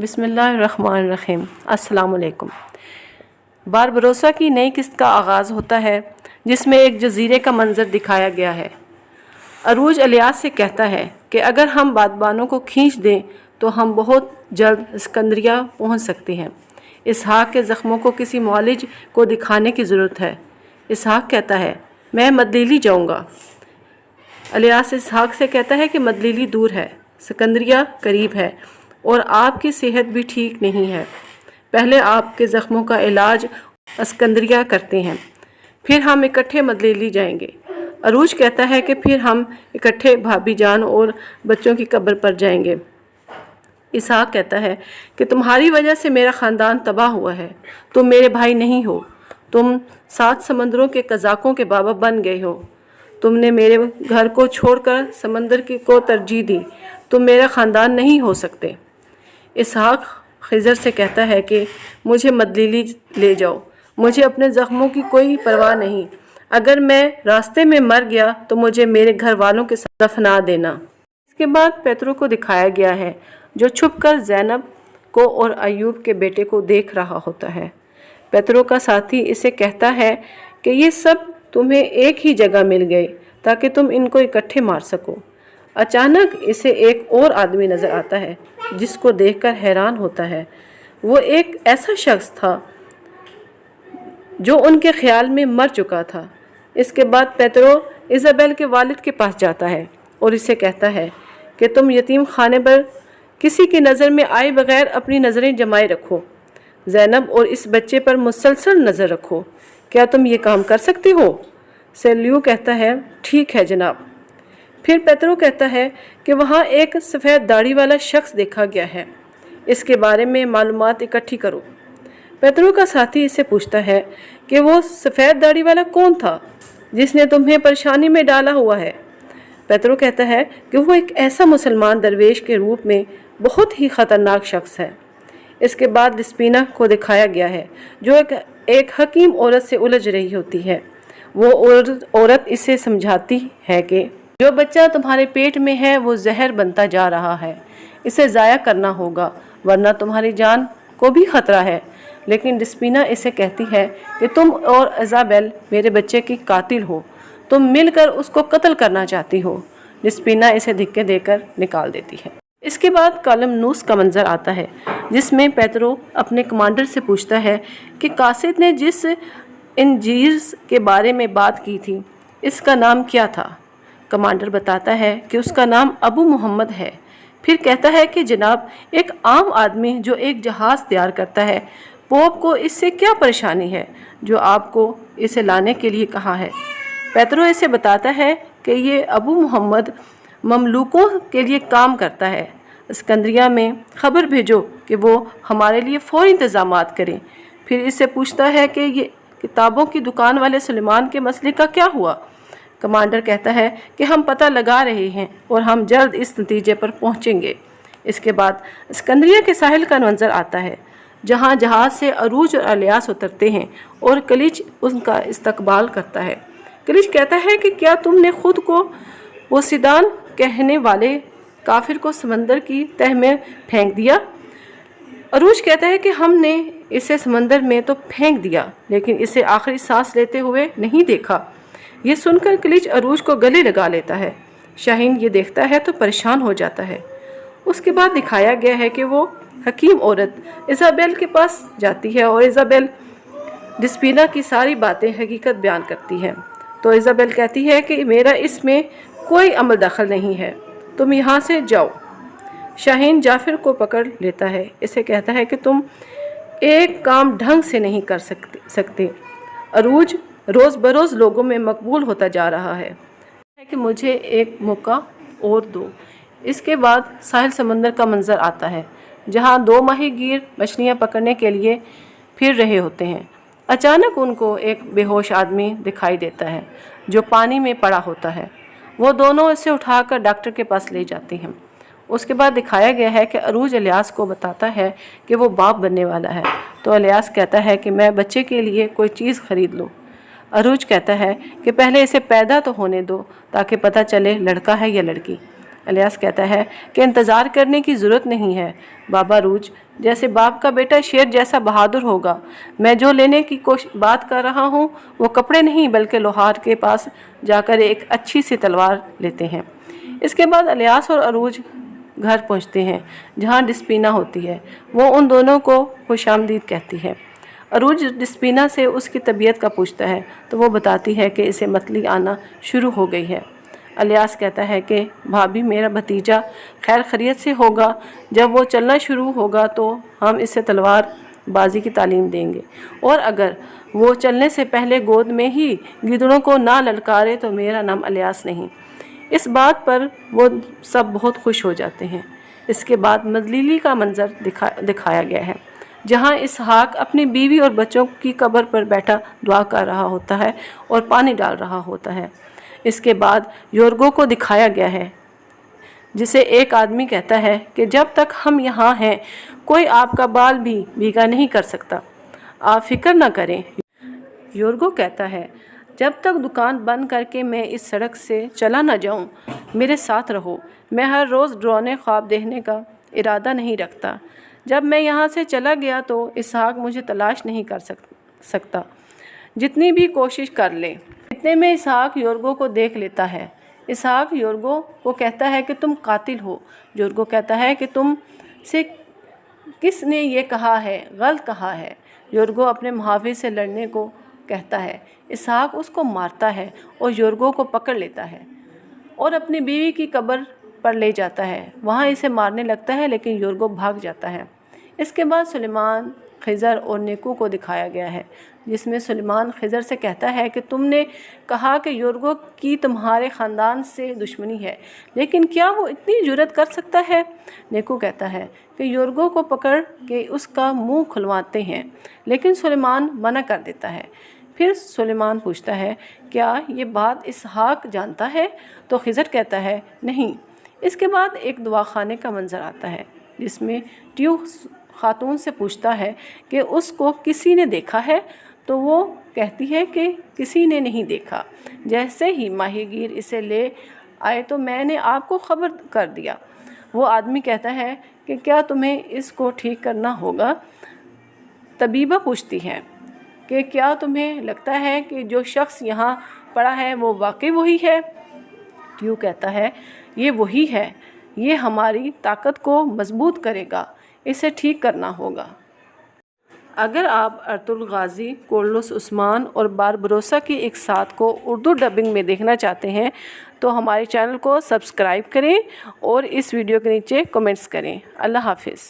बिस्मिल्लाहिर्रहमानिर्रहीम। अस्सलाम वालेकुम। बारबरोसा की नई किस्त का आगाज़ होता है जिसमें एक जजीरे का मंजर दिखाया गया है। अरूज इलियास से कहता है कि अगर हम बादबानों को खींच दें तो हम बहुत जल्द सिकंदरिया पहुंच सकते हैं। इसहाक के ज़ख्मों को किसी मुआलिज को दिखाने की ज़रूरत है। इसहाक कहता है मैं मदलीली जाऊंगा। इलियास इसहाक से कहता है कि मदलीली दूर है, सिकंदरिया करीब है और आपकी सेहत भी ठीक नहीं है। पहले आपके ज़ख्मों का इलाज सिकंदरिया करते हैं, फिर हम इकट्ठे मदलीली जाएंगे। अरूज कहता है कि फिर हम इकट्ठे भाभी जान और बच्चों की कब्र पर जाएंगे। इसहाक कहता है कि तुम्हारी वजह से मेरा ख़ानदान तबाह हुआ है। तुम मेरे भाई नहीं हो, तुम 7 समंदरों के कज़ाकों के बाबा बन गए हो। तुमने मेरे घर को छोड़कर समंदर को तरजीह दी। तुम मेरा ख़ानदान नहीं हो सकते। इसहाक खिज़र से कहता है कि मुझे मदलीली ले जाओ, मुझे अपने ज़ख्मों की कोई परवाह नहीं। अगर मैं रास्ते में मर गया तो मुझे मेरे घर वालों के साथ दफना देना। इसके बाद पेतरो को दिखाया गया है जो छुपकर ज़ैनब को और अयूब के बेटे को देख रहा होता है। पेतरो का साथी इसे कहता है कि ये सब तुम्हें एक ही जगह मिल गए ताकि तुम इनको इकट्ठे मार सको। अचानक इसे एक और आदमी नज़र आता है जिसको देखकर हैरान होता है। वो एक ऐसा शख्स था जो उनके ख्याल में मर चुका था। इसके बाद पेतरो इज़ाबेल के वालिद के पास जाता है और इसे कहता है कि तुम यतीम खाने पर किसी की नज़र में आए बगैर अपनी नज़रें जमाए रखो। ज़ैनब और इस बच्चे पर मुसलसल नज़र रखो। क्या तुम ये काम कर सकते हो? सेल्यू कहता है ठीक है जनाब। फिर पेतरो कहता है कि वहाँ एक सफ़ेद दाढ़ी वाला शख्स देखा गया है, इसके बारे में मालूमात इकट्ठी करो। पेतरो का साथी इससे पूछता है कि वो सफ़ेद दाढ़ी वाला कौन था जिसने तुम्हें परेशानी में डाला हुआ है। पेतरो कहता है कि वो एक ऐसा मुसलमान दरवेश के रूप में बहुत ही ख़तरनाक शख्स है। इसके बाद लिस्पीना को दिखाया गया है जो एक हकीम औरत से उलझ रही होती है। वो औरत इसे समझाती है कि जो बच्चा तुम्हारे पेट में है वो जहर बनता जा रहा है, इसे ज़ाया करना होगा वरना तुम्हारी जान को भी ख़तरा है। लेकिन लिस्पीना इसे कहती है कि तुम और इज़ाबेल मेरे बच्चे की कातिल हो, तुम मिलकर उसको कत्ल करना चाहती हो। लिस्पीना इसे धिक्के देकर निकाल देती है। इसके बाद कॉलम नूस का मंजर आता है जिसमें पेतरो अपने कमांडर से पूछता है कि कासिद ने जिस इंजीर के बारे में बात की थी इसका नाम क्या था। कमांडर बताता है कि उसका नाम अबू मोहम्मद है। फिर कहता है कि जनाब एक आम आदमी जो एक जहाज़ तैयार करता है, पोप को इससे क्या परेशानी है जो आपको इसे लाने के लिए कहा है। पेतरो इसे बताता है कि ये अबू मोहम्मद ममलूकों के लिए काम करता है। सिकंदरिया में खबर भेजो कि वो हमारे लिए फ़ौरी इंतज़ामात करें। फिर इससे पूछता है कि ये किताबों की दुकान वाले सुलेमान के मसले का क्या हुआ। कमांडर कहता है कि हम पता लगा रहे हैं और हम जल्द इस नतीजे पर पहुंचेंगे। इसके बाद सिकंदरिया के साहिल का मंजर आता है जहां जहाज़ से अरूज और इलियास उतरते हैं और कलिज उनका इस्तकबाल करता है। कलिज कहता है कि क्या तुमने खुद को वो सिदान कहने वाले काफिर को समंदर की तह में फेंक दिया? अरूज कहता है कि हमने इसे समंदर में तो फेंक दिया लेकिन इसे आखिरी सांस लेते हुए नहीं देखा। ये सुनकर कलिज अरूज को गले लगा लेता है। शाहीन ये देखता है तो परेशान हो जाता है। उसके बाद दिखाया गया है कि वो हकीम औरत इज़ाबेल के पास जाती है और इज़ाबेल लिस्पीना की सारी बातें हकीकत बयान करती है। तो इज़ाबेल कहती है कि मेरा इसमें कोई अमल दखल नहीं है, तुम यहाँ से जाओ। शाहीन जाफिर को पकड़ लेता है, इसे कहता है कि तुम एक काम ढंग से नहीं कर सकते। अरूज रोज़ बरोज़ लोगों में मकबूल होता जा रहा है कि मुझे एक मौका और दो। इसके बाद साहिल समंदर का मंजर आता है जहाँ 2 माहीगीर मछलियाँ पकड़ने के लिए फिर रहे होते हैं। अचानक उनको एक बेहोश आदमी दिखाई देता है जो पानी में पड़ा होता है। वो दोनों इसे उठाकर डॉक्टर के पास ले जाते हैं। उसके बाद दिखाया गया है कि अरूज इलियास को बताता है कि वो बाप बनने वाला है। तो इलियास कहता है कि मैं बच्चे के लिए कोई चीज़ खरीद लूँ। अरूज कहता है कि पहले इसे पैदा तो होने दो ताकि पता चले लड़का है या लड़की। الیاس کہتا ہے کہ انتظار کرنے کی ضرورت نہیں ہے، بابا روج جیسے باپ کا بیٹا شیر جیسا بہادر ہوگا۔ میں جو لینے کی بات کر رہا ہوں وہ کپڑے نہیں بلکہ لوہار کے پاس جا کر ایک اچھی سی تلوار لیتے ہیں۔ اس کے بعد الیاس اور عروج گھر پہنچتے ہیں جہاں ڈسپینا ہوتی ہے۔ وہ ان دونوں کو خوش آمدید کہتی ہے۔ عروج ڈسپینا سے اس کی طبیعت کا پوچھتا ہے تو وہ بتاتی ہے کہ اسے متلی آنا شروع ہو گئی ہے۔ الیاس کہتا ہے کہ بھابھی میرا بھتیجا خیر خیریت سے ہوگا، جب وہ چلنا شروع ہوگا تو ہم اسے تلوار بازی کی تعلیم دیں گے، اور اگر وہ چلنے سے پہلے گود میں ہی گیدڑوں کو نہ للکارے تو میرا نام الیاس نہیں۔ اس بات پر وہ سب بہت خوش ہو جاتے ہیں۔ اس کے بعد مجلیلی کا منظر دکھایا گیا ہے جہاں اسحاق اپنی بیوی اور بچوں کی قبر پر بیٹھا دعا کر رہا ہوتا ہے اور پانی ڈال رہا ہوتا ہے۔ اس کے بعد یورگو کو دکھایا گیا ہے جسے ایک آدمی کہتا ہے کہ جب تک ہم یہاں ہیں کوئی آپ کا بال بھی بھیگا نہیں کر سکتا، آپ فکر نہ کریں۔ یورگو کہتا ہے جب تک دکان بند کر کے میں اس سڑک سے چلا نہ جاؤں میرے ساتھ رہو، میں ہر روز ڈراؤنے خواب دیکھنے کا ارادہ نہیں رکھتا۔ جب میں یہاں سے چلا گیا تو اسحاق مجھے تلاش نہیں کر سکتا، جتنی بھی کوشش کر لے۔ اتنے میں اسحاق یورگو کو دیکھ لیتا ہے۔ اسحاق یورگو کو کہتا ہے کہ تم قاتل ہو۔ یورگو کہتا ہے کہ تم سے کس نے یہ کہا ہے، غلط کہا ہے۔ یورگو اپنے محافظ سے لڑنے کو کہتا ہے۔ اسحاق اس کو مارتا ہے اور یورگو کو پکڑ لیتا ہے اور اپنی بیوی کی قبر پر لے جاتا ہے، وہاں اسے مارنے لگتا ہے لیکن یورگو بھاگ جاتا ہے۔ اس کے بعد سلیمان، خضر اور نیکو کو دکھایا گیا ہے جس میں سلیمان خضر سے کہتا ہے کہ تم نے کہا کہ یورگو کی تمہارے خاندان سے دشمنی ہے، لیکن کیا وہ اتنی جرأت کر سکتا ہے؟ نیکو کہتا ہے کہ یورگو کو پکڑ کے اس کا منہ کھلواتے ہیں، لیکن سلیمان منع کر دیتا ہے۔ پھر سلیمان پوچھتا ہے کیا یہ بات اسحاق جانتا ہے؟ تو خضر کہتا ہے نہیں۔ اس کے بعد ایک دواخانے کا منظر آتا ہے جس میں ٹیو خاتون سے پوچھتا ہے کہ اس کو کسی نے دیکھا ہے؟ تو وہ کہتی ہے کہ کسی نے نہیں دیکھا، جیسے ہی ماہی گیر اسے لے آئے تو میں نے آپ کو خبر کر دیا۔ وہ آدمی کہتا ہے کہ کیا تمہیں اس کو ٹھیک کرنا ہوگا؟ طبیبہ پوچھتی ہے کہ کیا تمہیں لگتا ہے کہ جو شخص یہاں پڑا ہے وہ واقعی وہی ہے؟ ٹیو کہتا ہے یہ وہی ہے، یہ ہماری طاقت کو مضبوط کرے گا، اسے ٹھیک کرنا ہوگا۔ اگر آپ ارطغرل غازی، کارلوس عثمان اور باربروسا کی ایک ساتھ کو اردو ڈبنگ میں دیکھنا چاہتے ہیں تو ہمارے چینل کو سبسکرائب کریں اور اس ویڈیو کے نیچے کمنٹس کریں۔ اللہ حافظ۔